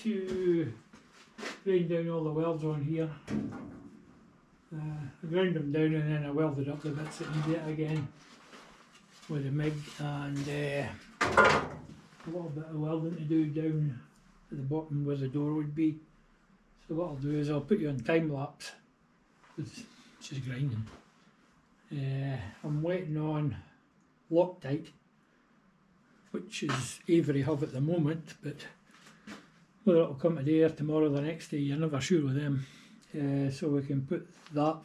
to grind down all the welds on here. I ground them down and then I welded up the bits that need it again with a MIG, and a little bit of welding to do down at the bottom where the door would be. So what I'll do is I'll put you on time lapse, which is grinding. I'm waiting on Loctite, which is Avery Hub at the moment, but whether it'll come today or tomorrow or the next day, you're never sure with them. So we can put that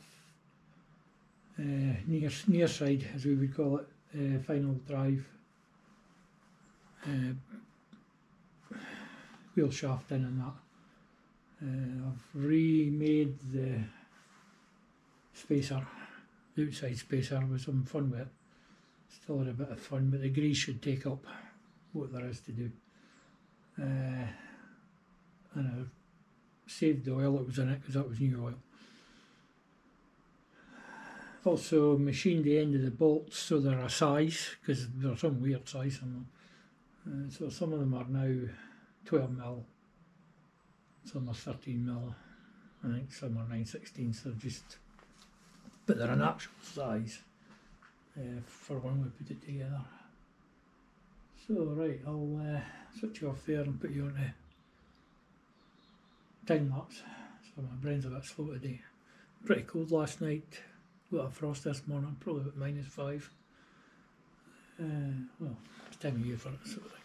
near side, as we would call it, final drive wheel shaft in and that. I've remade the spacer, the outside spacer, with some fun with it. Still had a bit of fun, but the grease should take up what there is to do. And I've saved the oil that was in it because that was new oil. Also machined the end of the bolts so they're a size, because they're some weird size on them. So some of them are now 12mm, some are 13mm, I think some are 9/16, so but they're an actual size for when we put it together. So right, I'll switch you off there and put you on time lapse. So my brain's a bit slow today. Pretty cold last night, got a frost this morning, probably about -5. Well, it's time of year for it, sort of thing.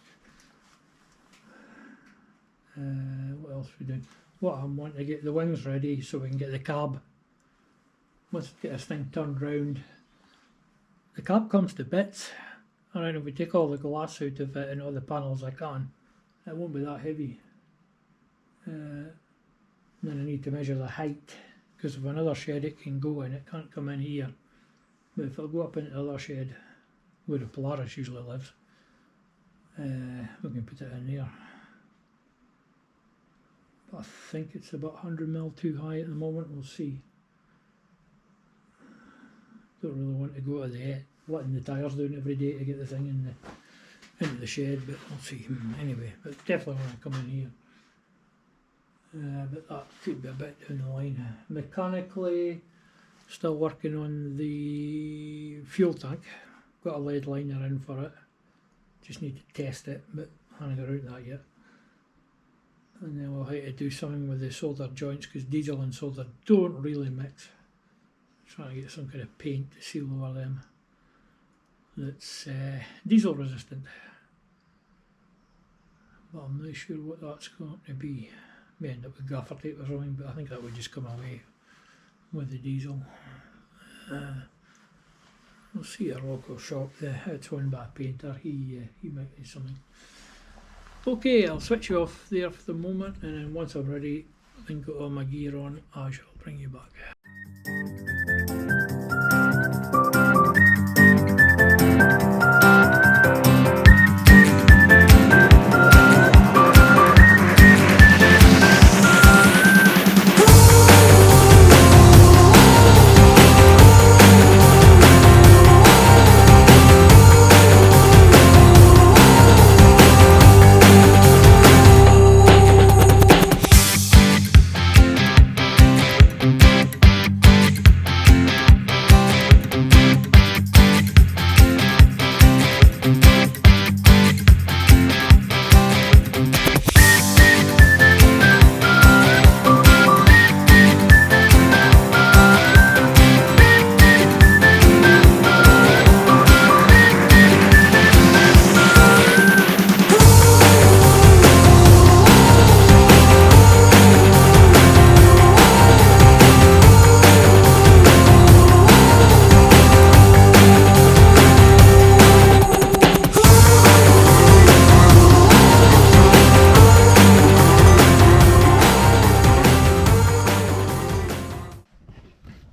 What else are we doing? What I'm wanting to get the wings ready so we can get the cab. Once we get this thing turned round, the cab comes to bits. Alright, if we take all the glass out of it and all the panels I can, it won't be that heavy. Then I need to measure the height, because if another shed it can go in, it can't come in here. But if it'll go up into the other shed, where the Polaris usually lives, we can put it in there. But I think it's about 100mm too high at the moment, we'll see. Don't really want to go to the letting the tyres down every day to get the thing into the shed, but we'll see. Anyway, but definitely want to come in here. But that could be a bit down the line. Mechanically, still working on the fuel tank. Got a lead liner in for it. Just need to test it, but I haven't got around that yet. And then we'll have to do something with the solder joints, because diesel and solder don't really mix. Trying to get some kind of paint to seal over them that's diesel resistant. But I'm not sure what that's going to be. May end up with gaffer tape or something, but I think that would just come away with the diesel. We'll see at local shop. It's owned by a painter. He might do something. Okay, I'll switch you off there for the moment, and then once I'm ready and got all my gear on, I shall bring you back.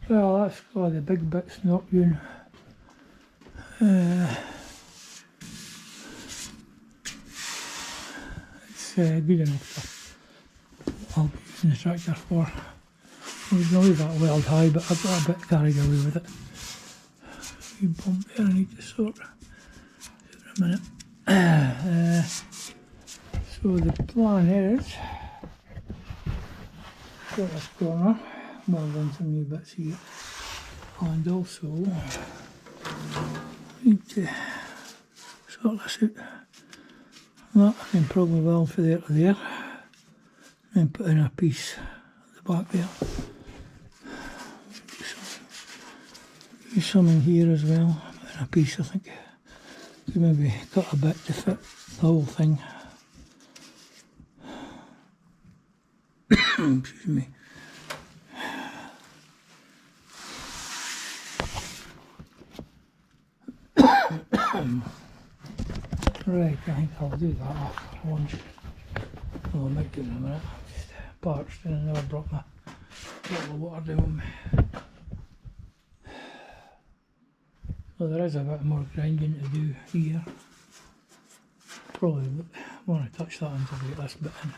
Well, that's all the big bits not in. It's good enough for I'll be using the tractor for. I was going to leave that weld high, but I got a bit carried away with it. A wee bump there I need to sort for a minute. So the plan is got this corner, well done some new bits here, and also need to sort this out. That I can probably weld from there to there, and put in a piece at the back there. Do some in here as well, put in a piece I think. Could maybe cut a bit to fit the whole thing. Excuse me. Right, I think I'll do that after lunch. Well, I might do it in a minute. Just parched and I never brought my bottle of water down with me. Well, there is a bit more grinding to do here. Probably want to touch that until we get this bit in.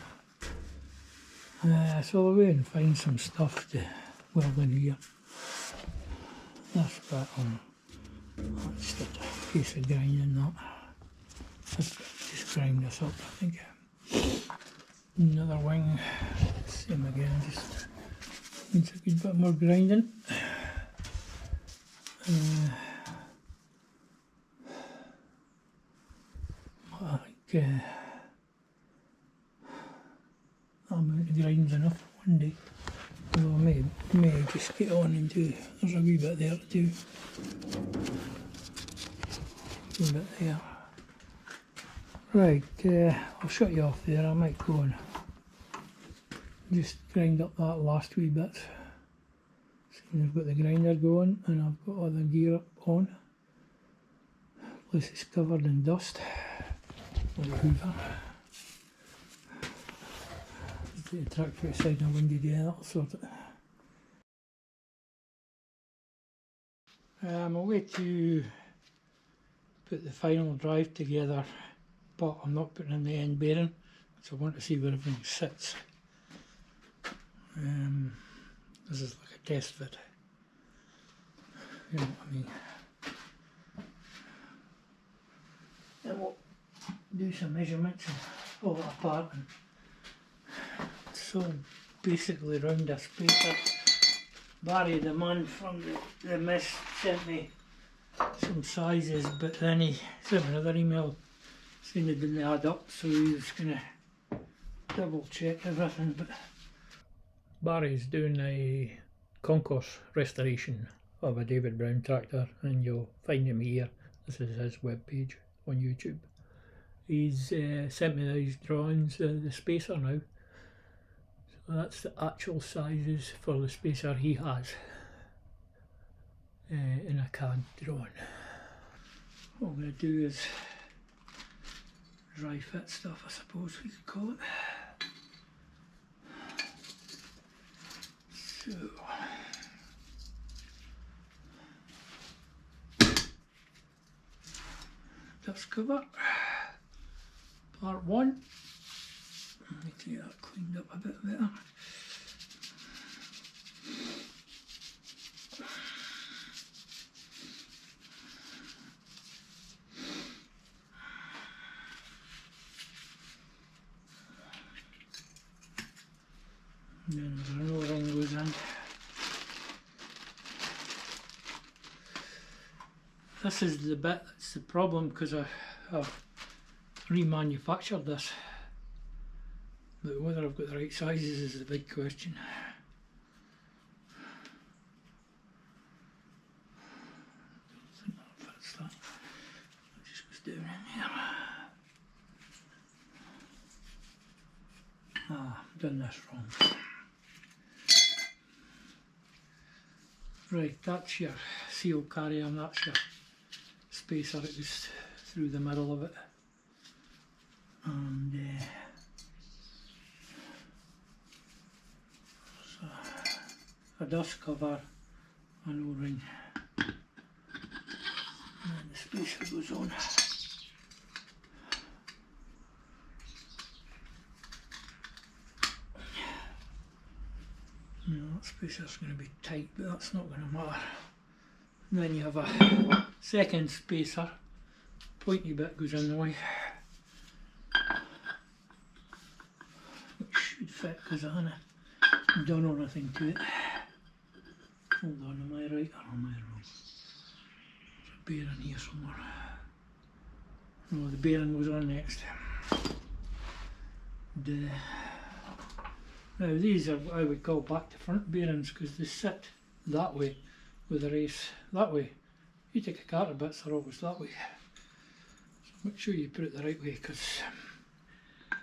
So I'll go and find some stuff to weld in here. This bit on. That's just a piece of grinding that. Let's just grind this up, I think. Another wing, same again, just needs a good bit more grinding. I think that amount of grind's enough for one day. Well, I may just get on and do, there's a wee bit there to do. A wee bit there. Right, I'll shut you off there. I might go and just grind up that last wee bit. See, I've got the grinder going and I've got all the gear on. Place is covered in dust with a hoover. Take the tractor outside and windy day, that'll sort it. I'm away to put the final drive together, but I'm not putting in the end bearing, so I want to see where everything sits. This is like a test fit, you know what I mean. Then we'll do some measurements and pull it apart. And so basically round this paper, Barry the man from the Mist sent me some sizes, but then he sent me another email saying it didn't add up, so he was going to double check everything. But Barry's doing a concourse restoration of a David Brown tractor, and you'll find him here. This is his webpage on YouTube. He's sent me these drawings of the spacer now. So that's the actual sizes for the spacer he has in a CAD drawing. What I'm going to do is dry fit stuff, I suppose we could call it. So dust cover, part 1. Let me get that cleaned up a bit better. And then the roller ring goes in. This is the bit that's the problem, because I've remanufactured this. But whether I've got the right sizes is the big question. I don't think that fits that. It just goes down in there. Ah, I've done this wrong. Right, that's your seal carrier and that's your spacer that goes through the middle of it. And so a dust cover, an O-ring, and then the spacer goes on. Now that spacer's going to be tight, but that's not going to matter. And then you have a second spacer, pointy bit goes in the way, which should fit because I done anything to it. Hold on, am I right or am I wrong? There's a bearing here somewhere. No, the bearing goes on next. Now these are what I would call back to front bearings because they sit that way with the race that way. You take a car to bits, they're always that way. So make sure you put it the right way because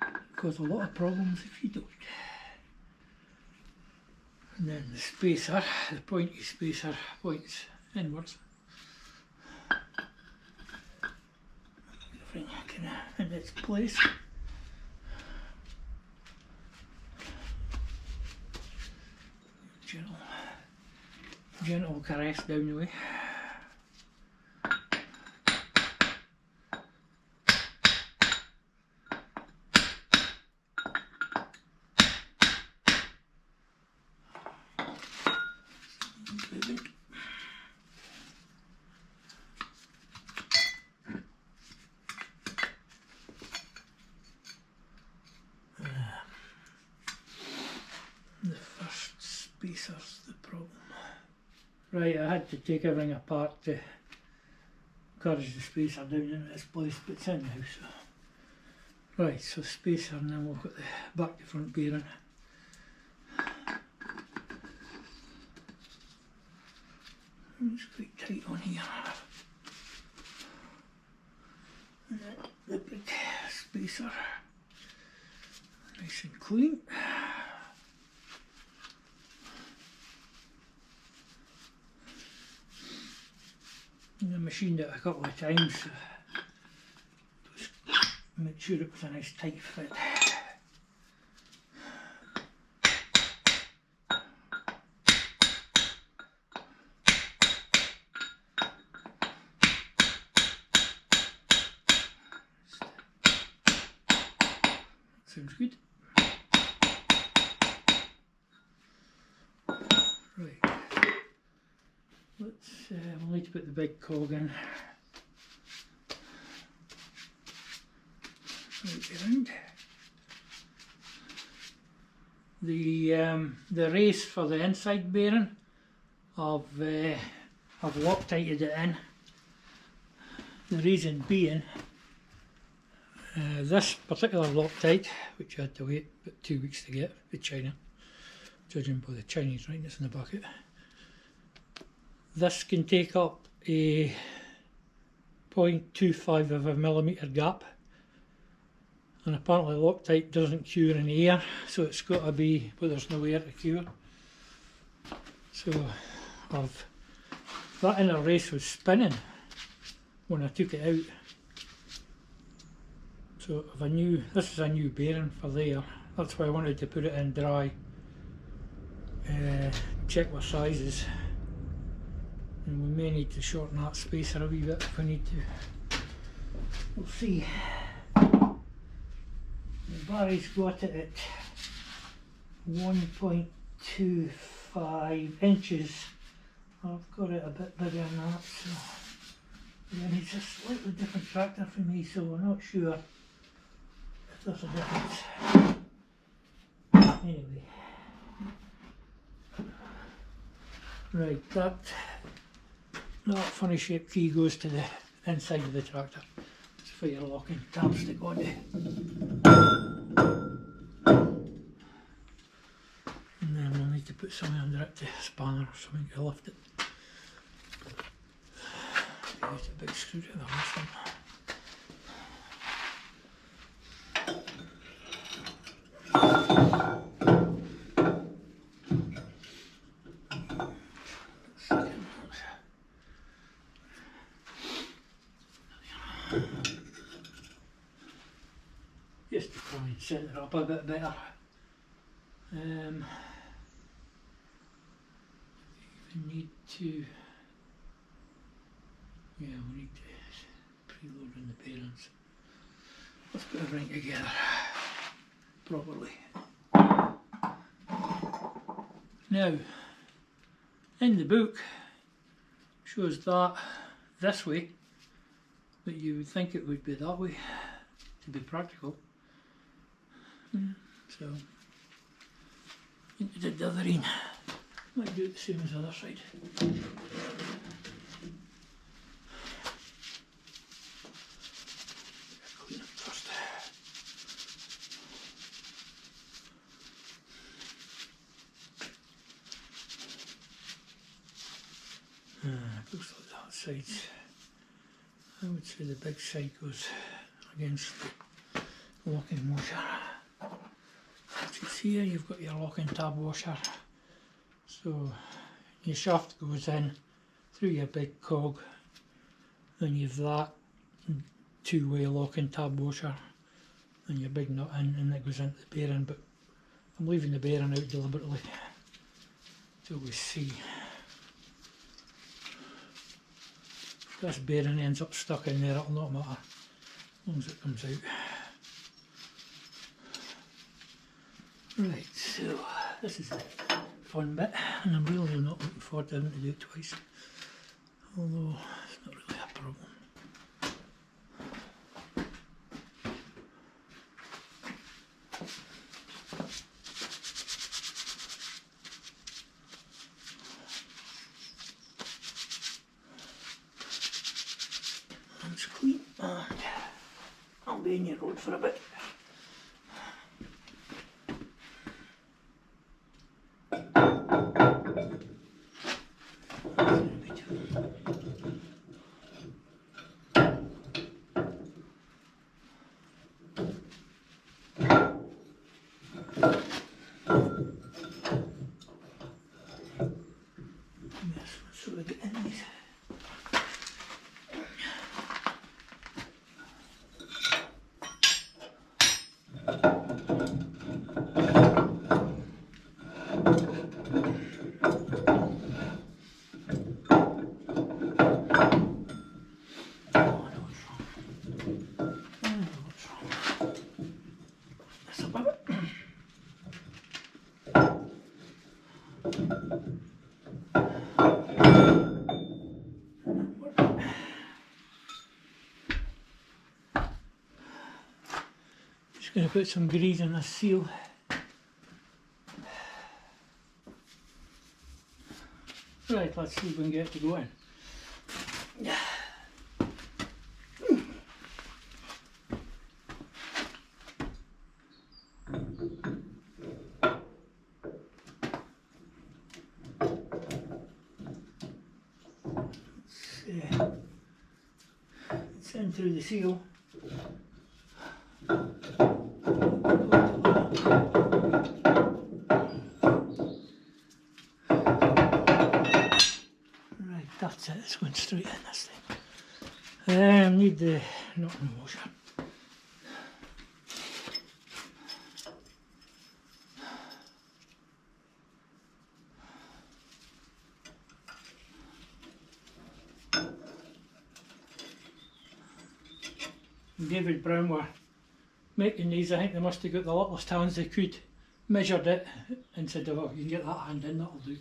it causes a lot of problems if you don't. And then the spacer, the pointy spacer points inwards. Everything kind of in its place. Gentle caress down the way. The first spacer's the problem. Right, I had to take everything apart to encourage the spacer down into this place, but it's in now, so. Right, so spacer, and then we've got the back to front bearing. It's quite tight on here. And then the big spacer, nice and clean. I machined it a couple of times, so just make sure it was a nice tight fit. Sounds good. Right. We'll need to put the big cog in. Right around. The race for the inside bearing, I've Loctited it in. The reason being, this particular Loctite, which I had to wait about 2 weeks to get with China, judging by the Chinese writing in the bucket. This can take up a 0.25 of a millimetre gap, and apparently Loctite doesn't cure in the air, so it's got to be where there's no air to cure. So that inner race was spinning when I took it out. So if I knew this is a new bearing for there, that's why I wanted to put it in dry. Check what sizes. And we may need to shorten that spacer a wee bit if we need to. We'll see. Barry's got it at 1.25 inches. I've got it a bit bigger than that, so again, it's a slightly different tractor for me, so we're not sure if there's a difference. Anyway. Right, that funny shaped key goes to the inside of the tractor. It's for your locking tabs to go onto. And then we'll need to put something under it, to spanner or something to lift it. Use a big screwdriver on this one. Just to try and centre up a bit better. We need to, we need to preload in the bearings. Let's put everything together properly. Now, in the book shows that this way, but you would think it would be that way to be practical. So into the dithering. Might do it the same as the other side. Clean up first. Looks like that side's, I would say the big side goes against the locking washer. As you see here, you've got your locking tab washer. So your shaft goes in through your big cog, and you've that two-way locking tab washer and your big nut in, and it goes into the bearing, but I'm leaving the bearing out deliberately till we see. If this bearing ends up stuck in there, it'll not matter as long as it comes out. Right, so this is the fun bit, and I'm really not looking forward to having to do it twice, although it's not really a problem. It's clean, and I'll be in your road for a bit. So we get in these. Just going to put some grease in this seal. Right, let's see if we can get it to go in. It's in through the seal. Right, that's it, it's going straight in this thing. Need the knocking washer. David Brown were making these. I think they must have got the littlest hands they could, measured it and said, oh, you can get that hand in, that'll do.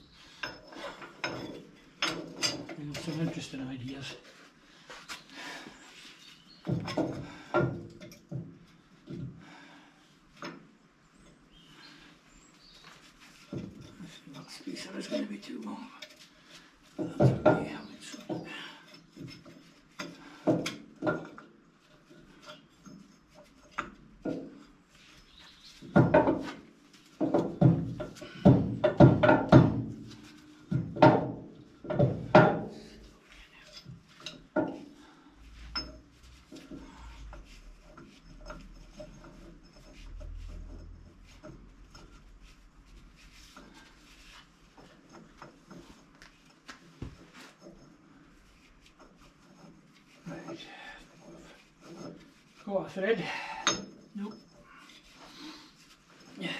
They have some interesting ideas. That spacer is going to be too long. That's okay, I'll sort it. Got a thread? Nope. Yeah.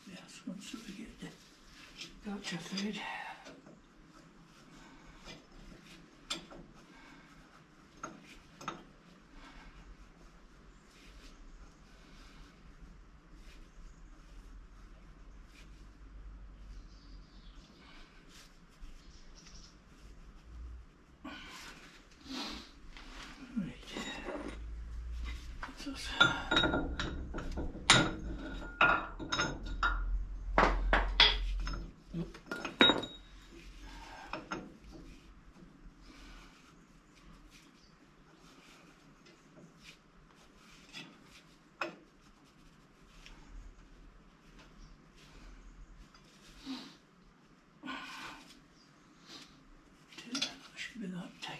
This one, so we get the gotcha thread. course. Nope. Should be that tight.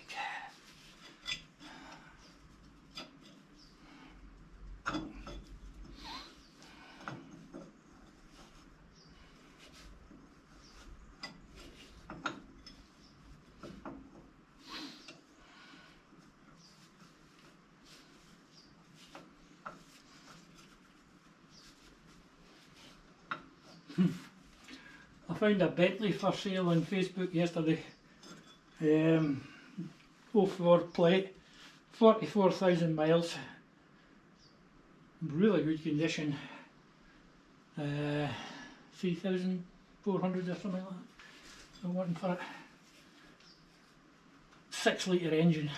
I found a Bentley for sale on Facebook yesterday. 04 plate, 44,000 miles, really good condition. 3,400 or something like that. I'm wanting for it. 6 litre engine.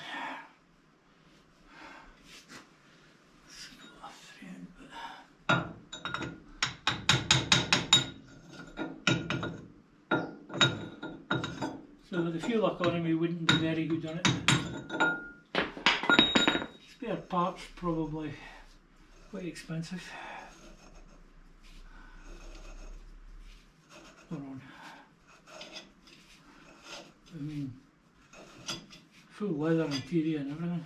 So the fuel economy wouldn't be very good on it. Spare parts probably quite expensive. Hold on. I mean, full leather interior and everything.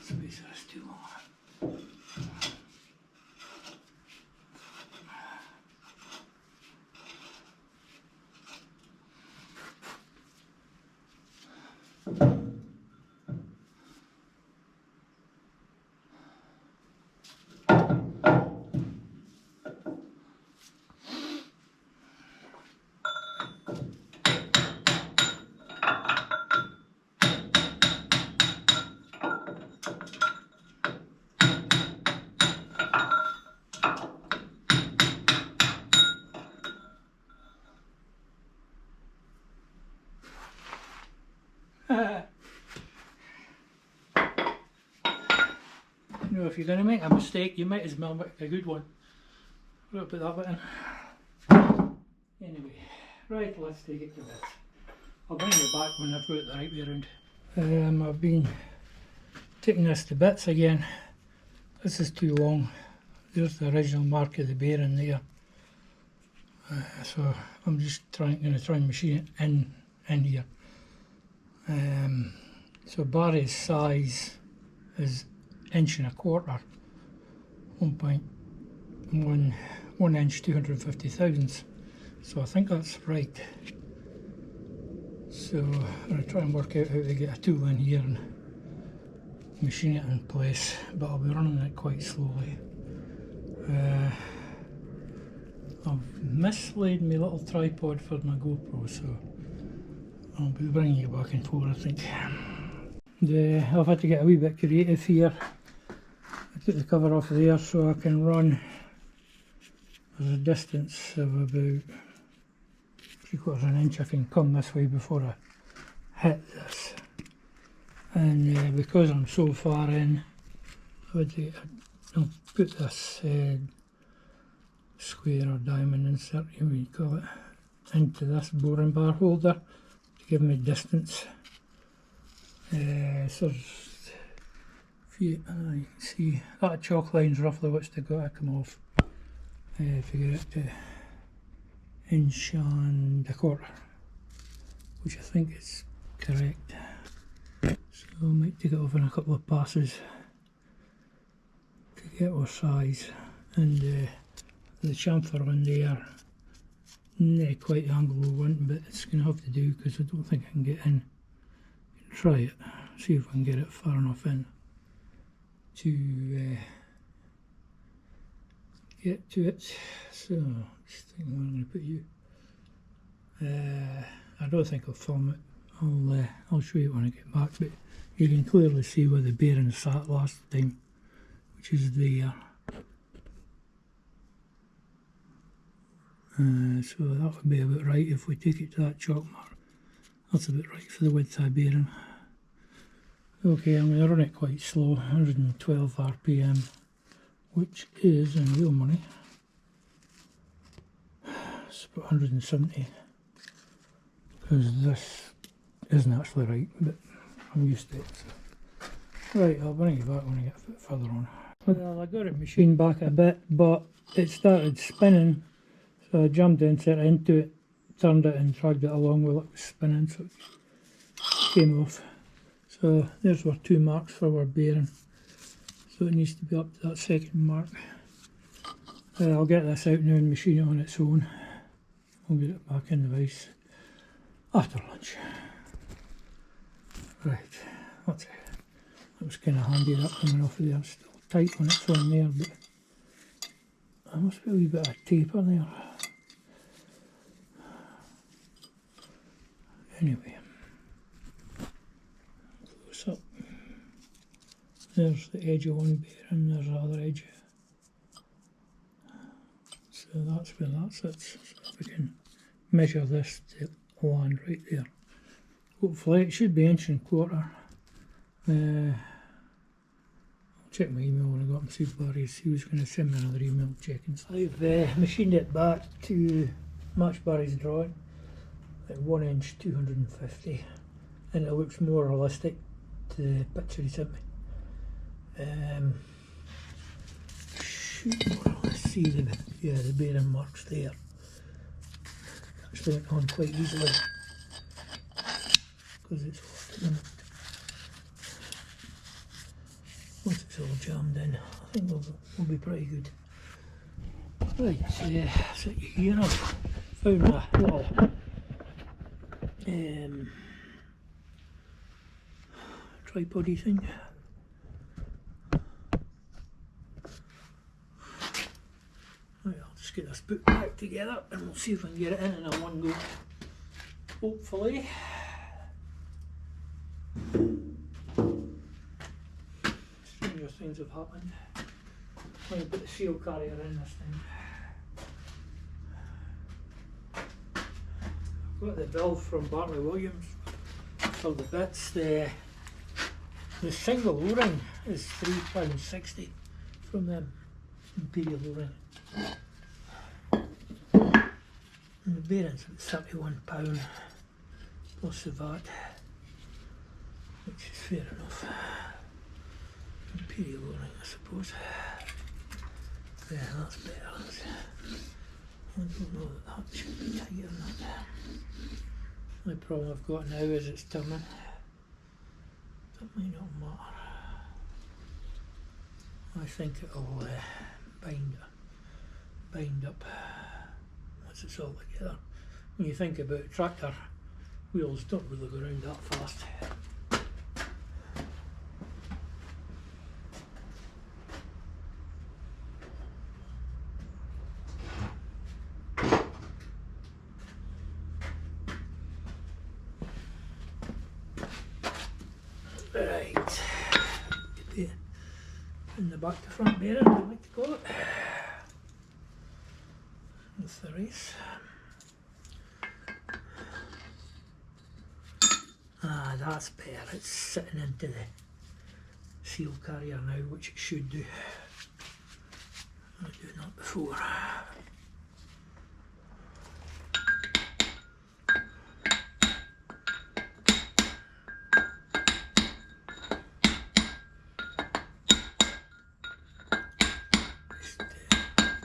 Space is too long. You know, if you're going to make a mistake, you might as well make a good one. We'll put that bit in. Anyway, right, let's take it to bits. I'll bring you back when I've got it the right way around. I've been taking this to bits again. This is too long. There's the original mark of the bearing there. So I'm just going to try and machine it in here. So Barry's size is 1.25 inch, 1 inch 250 thousandths. So I think that's right. So I'm going to try and work out how to get a tool in here and machine it in place, but I'll be running it quite slowly. I've mislaid my little tripod for my GoPro, so I'll be bringing it back and forth, I think. I've had to get a wee bit creative here. I took the cover off there so I can run. There's a distance of about 3/4 of an inch I can come this way before I hit this. And because I'm so far in, I'll put this square or diamond insert, whatever you call it, into this boring bar holder to give me distance. So if you can see that chalk line's roughly what's got to come off. Figure it to 1.25 inches, which I think is correct. So I might take it off in a couple of passes to get our size. And the chamfer on there, not quite the angle we want, but it's going to have to do because I don't think I can get in. Try it, see if I can get it far enough in to get to it. So just think where I'm going to put you. I don't think I'll film it. I'll show you when I get back, but You can clearly see where the bearing sat last time, which is there. So that would be about right if we take it to that chalk mark. That's about right for the width of the bearing. Okay, I'm going to run it quite slow, 112 RPM, which is, in real money, it's about 170, because this isn't actually right, but I'm used to it. So. Right, I'll bring it back when I get a bit further on. Well, I got it machined back a bit, but it started spinning, so I jumped into it, turned it and dragged it along while it was spinning, so it came off. So there's our 2 marks for our bearing, so it needs to be up to that second mark. I'll get this out now and machine it on its own. We'll get it back in the vise after lunch. Right, that's it. That was kind of handy, that coming off of there. Still tight when it's on there, but there must be a wee bit of taper there. Anyway, close up. There's the edge of one bearing, there's the other edge. So that's where that sits. So if we can measure this to land right there. Hopefully it should be 1.25 inches. I'll check my email when I got him to Barry's. He was going to send me another email checking. I've machined it back to match Barry's drawing at 1 inch 250, and it looks more realistic to the picture he sent me. Should more or less see the bearing marks there. Actually went on quite easily because it's hot at the moment. Once it's all jammed in, I think we'll be pretty good. Right, so here I've found a little tripody thing. Right, I'll just get this book back together and we'll see if we can get it in one go. Hopefully. Stranger things have happened. I'm going to put the seal carrier in this time. I've got the bill from Bartley Williams for the bits. The single O-ring is £3.60 from them, Imperial O-ring. And the bearings at £31 plus the VAT, which is fair enough. Imperial O-ring, I suppose. Yeah, that's better. I don't know that should be tighter than that. The only problem I've got now is it's turning. That might not matter. I think it'll bind up once it's all together. When you think about tractor wheels, don't really go around that fast. Right, in the back to front bearing, I like to call it. That's the race. Ah, that's better. It's sitting into the seal carrier now, which it should do. I was doing that before.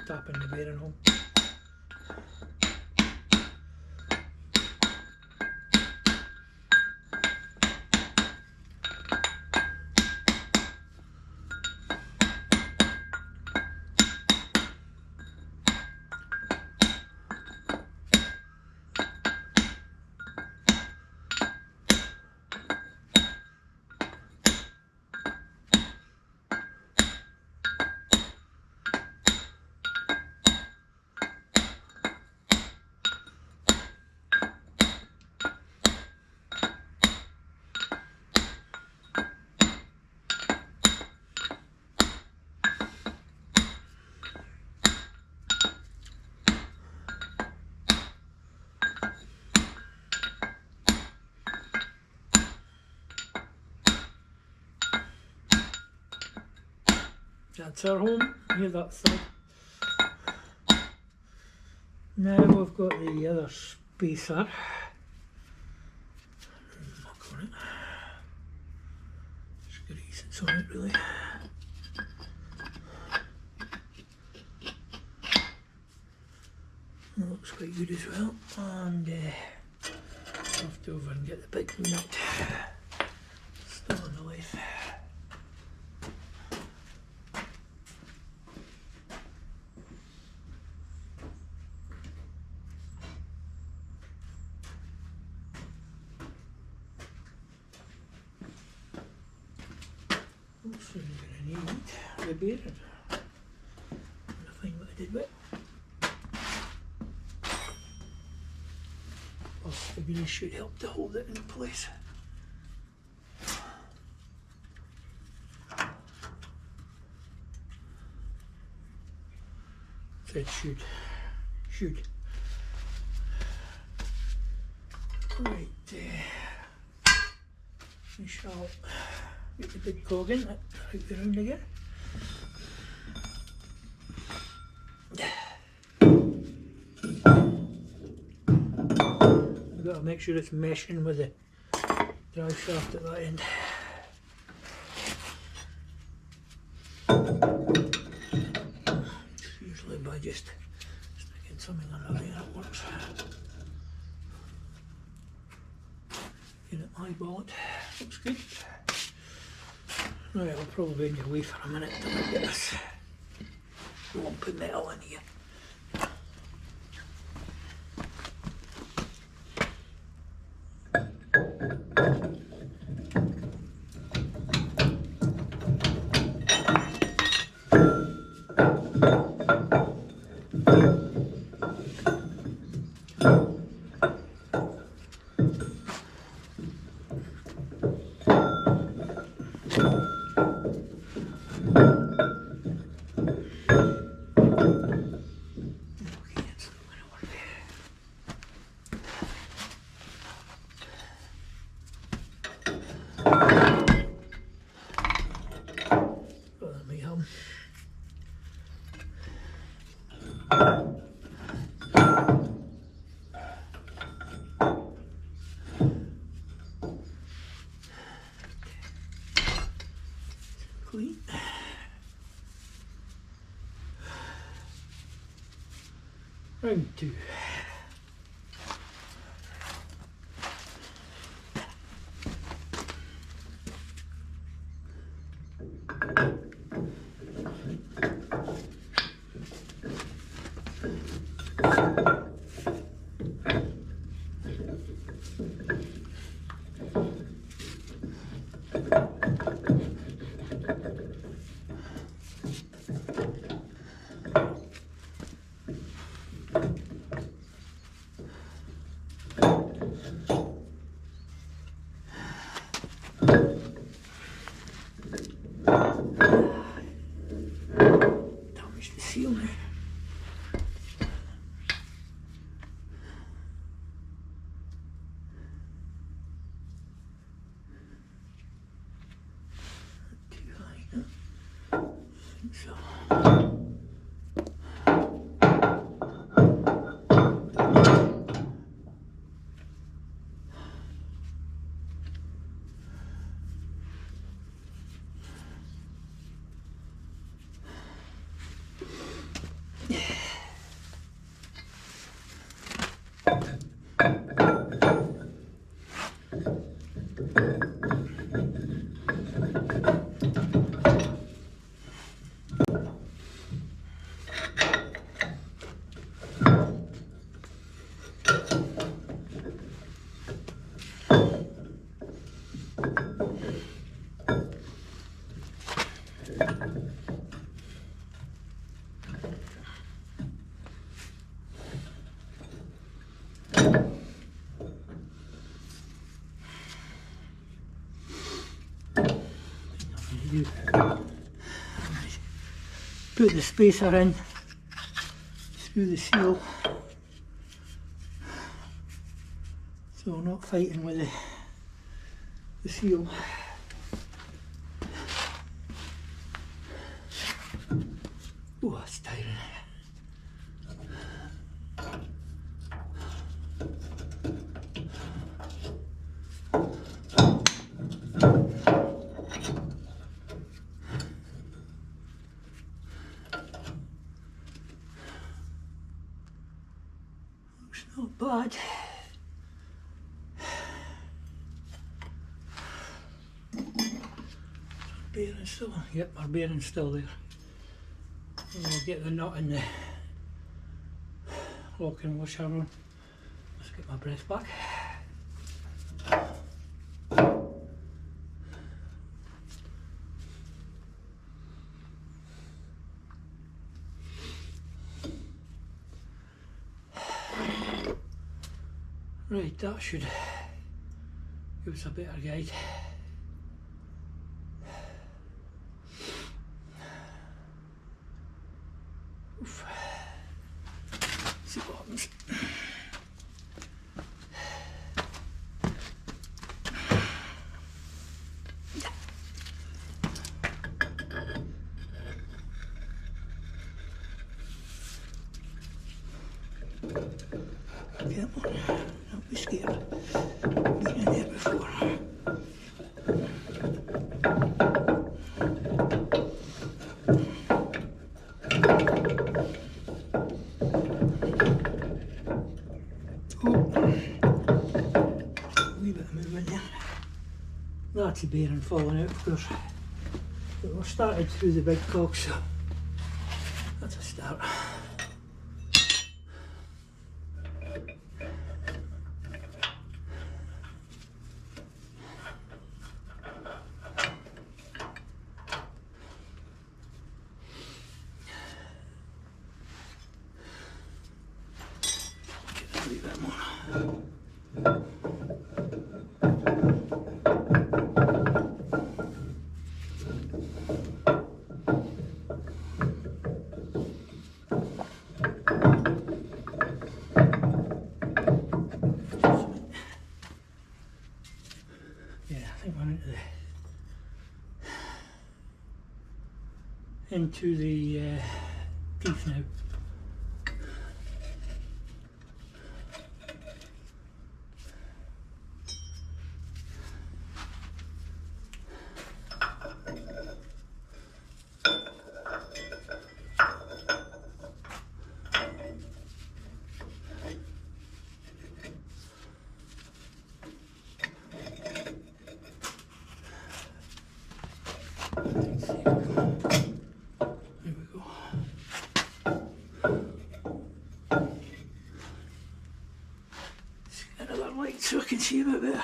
Tapping the bearing hole. That's our home. Hear that thud? Now we've got the other spacer. Look on it. Just grease it's on it really. That looks quite good as well. And lift over and get the big nut still on the lathe. Also you're going to need the bearing. I'm going to find what I did with it. Plus the grease should help to hold it in place. Said should. Right, we shall get the big cog in, right around again. We've got to make sure it's meshing with the drive shaft at that end. It's usually by just sticking something under there it works. Get it eyeball it, looks good. Right, I'll probably be away for a minute till I get this lump of metal in here. Clean. Round 2. Damage the seal now. Too high, no? I think so. Put the spacer in through the seal, so we're not fighting with the seal. That's tiring. Looks not bad. Bearing's still, yep, our bearing's still there. And we'll get the nut in the locking washer on. Let's get my breath back. Right, that should give us a better guide. Oof. See what happens. Come on, don't be scared. Been in there before. Wee bit of movement there. That's the bearing falling out, of course. But we're started through the big cog, so that's a start. Get a wee bit more. Yeah, I think we're into the teeth now. There we go. Let's get another light so I can see a bit better.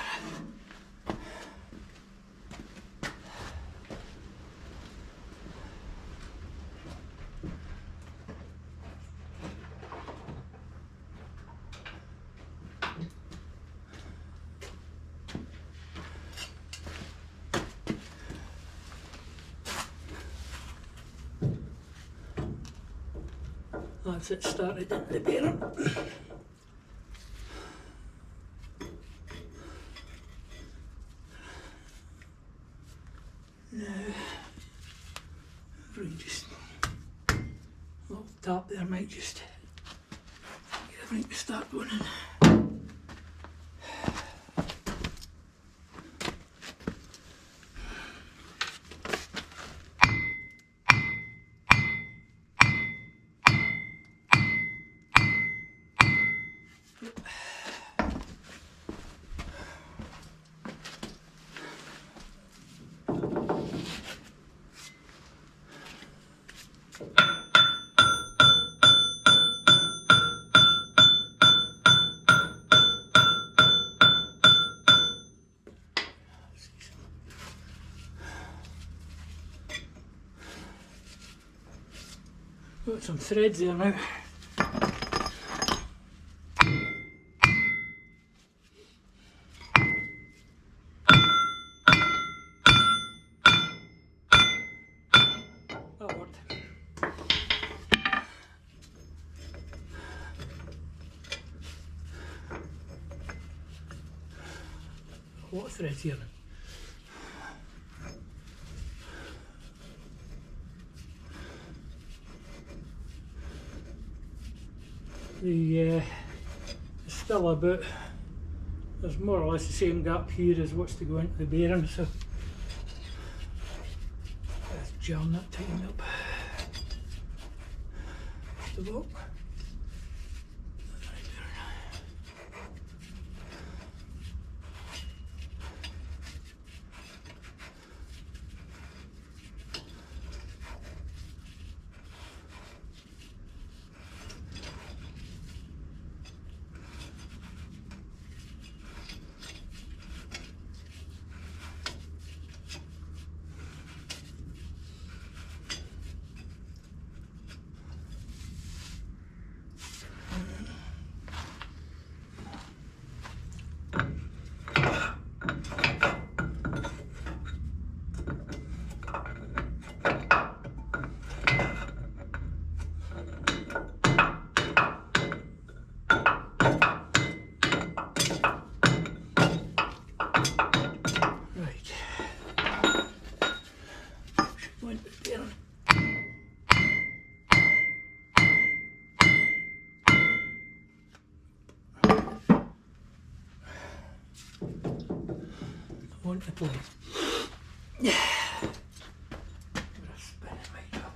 That's it, started in the bearing. Now, if we can just, a little tap there might just get everything to start going in. Got some threads there now. That worked. A lot of threads here. The it's still about, there's more or less the same gap here as what's to go into the bearing, so let's jam that tighten up. Just about. Want to play. Yeah. Spin it right up.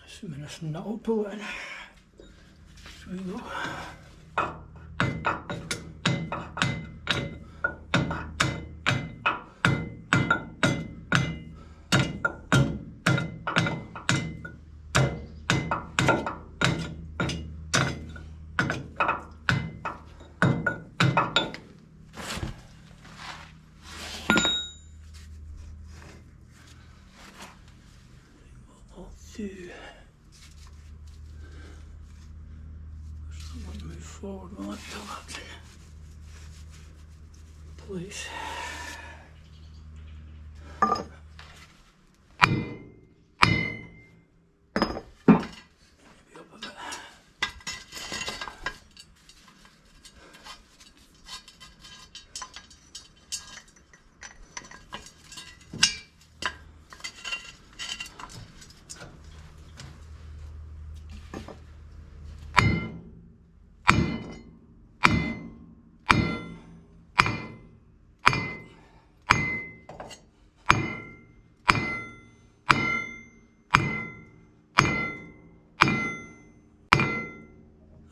Assuming this nut will pull it in. So we go. Someone move forward while it comes in place. Maybe up a bit.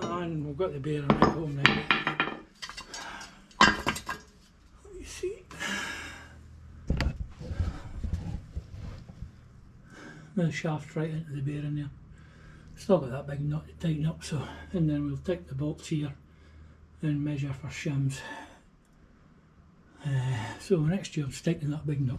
And we've got the bearing right home now. Let me see. The shaft right into the bearing there. Still got that big nut to tighten up, so, and then we'll take the bolts here and measure for shims. So the next job's tightening that big nut.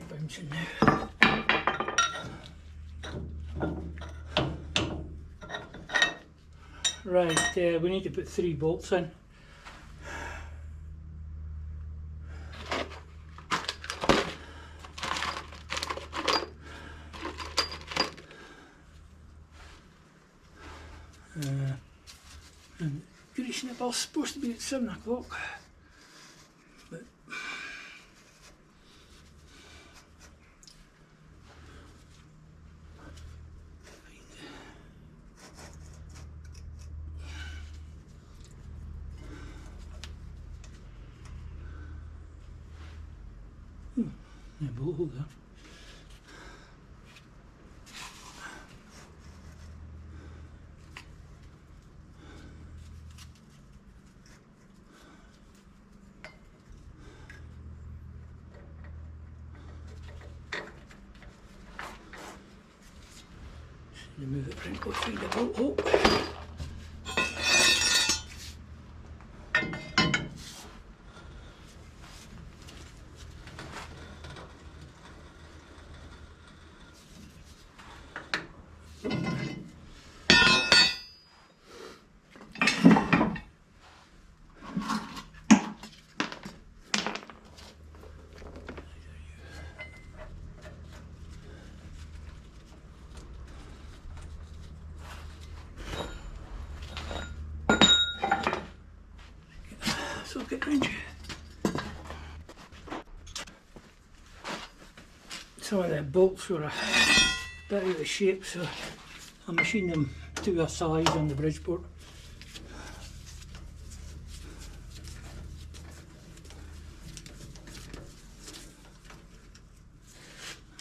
Bouncing now. Right, we need to put 3 bolts in. it was supposed to be at 7 o'clock. But yeah, bolt hole there. Move it around, go find the bolt hole. Socket wrench. Some of the bolts were a bit out of shape, so I machined them to a size on the Bridgeport.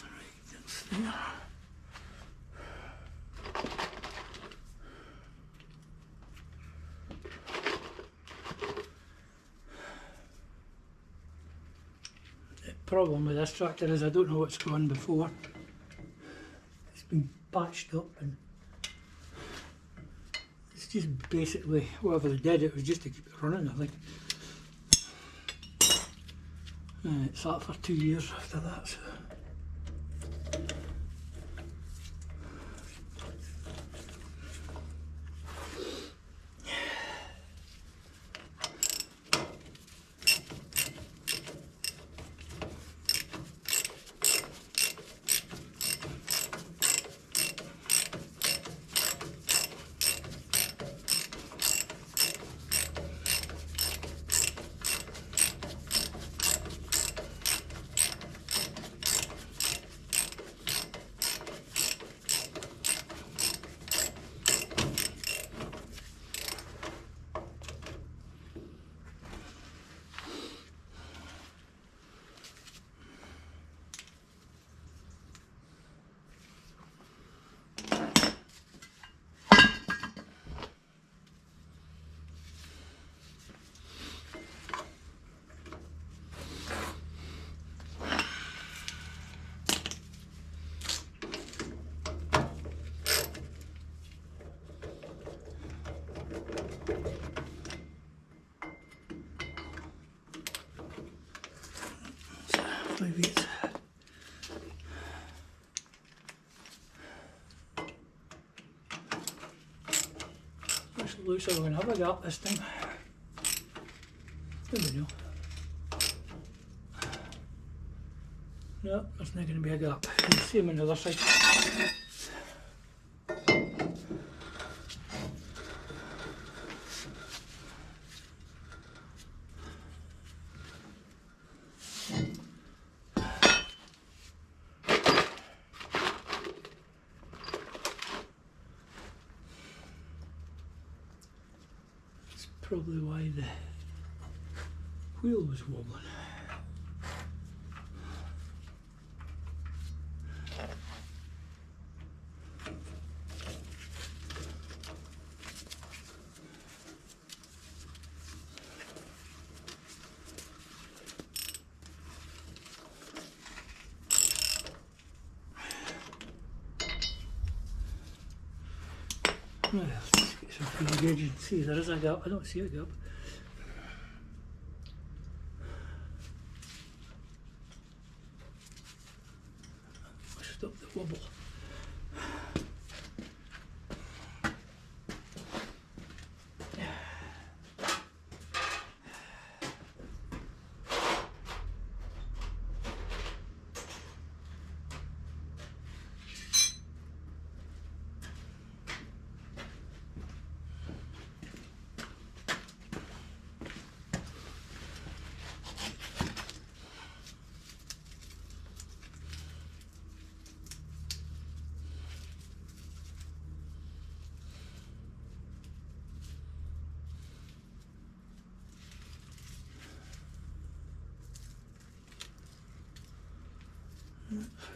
Right, that's there. Problem with this tractor is I don't know what's gone before. It's been patched up and it's just basically whatever they did, it was just to keep it running, I think. And it sat for 2 years after that. So. Maybe it's looks like we're going to have a gap this time. There we go. No, there's not going to be a gap. Same on the other side. Probably why the wheel was wobbling. Well, let's just get some feeling gauge and see if there is a gap. I don't see a gap. Stop the wobble.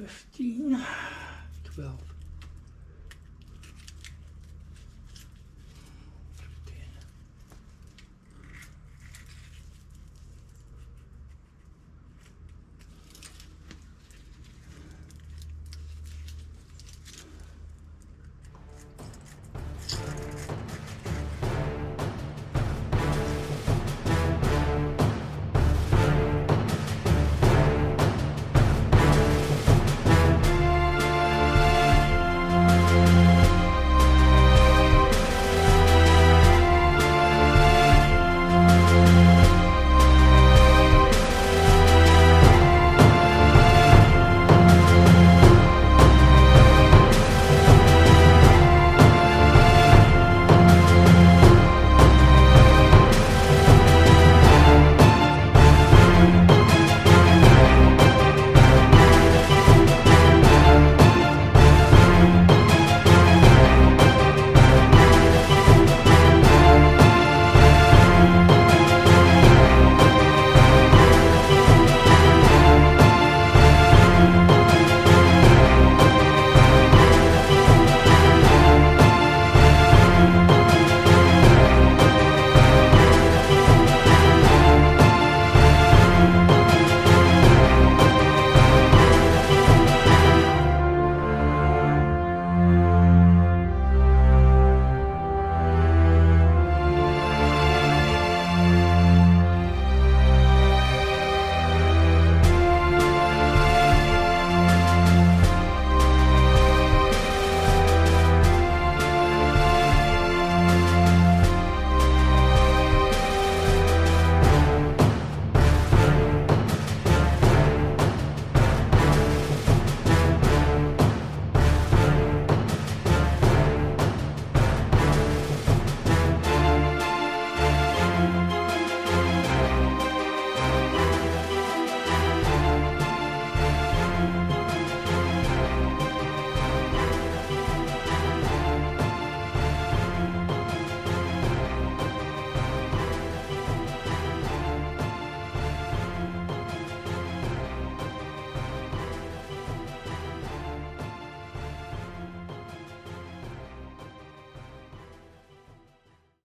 15, 12.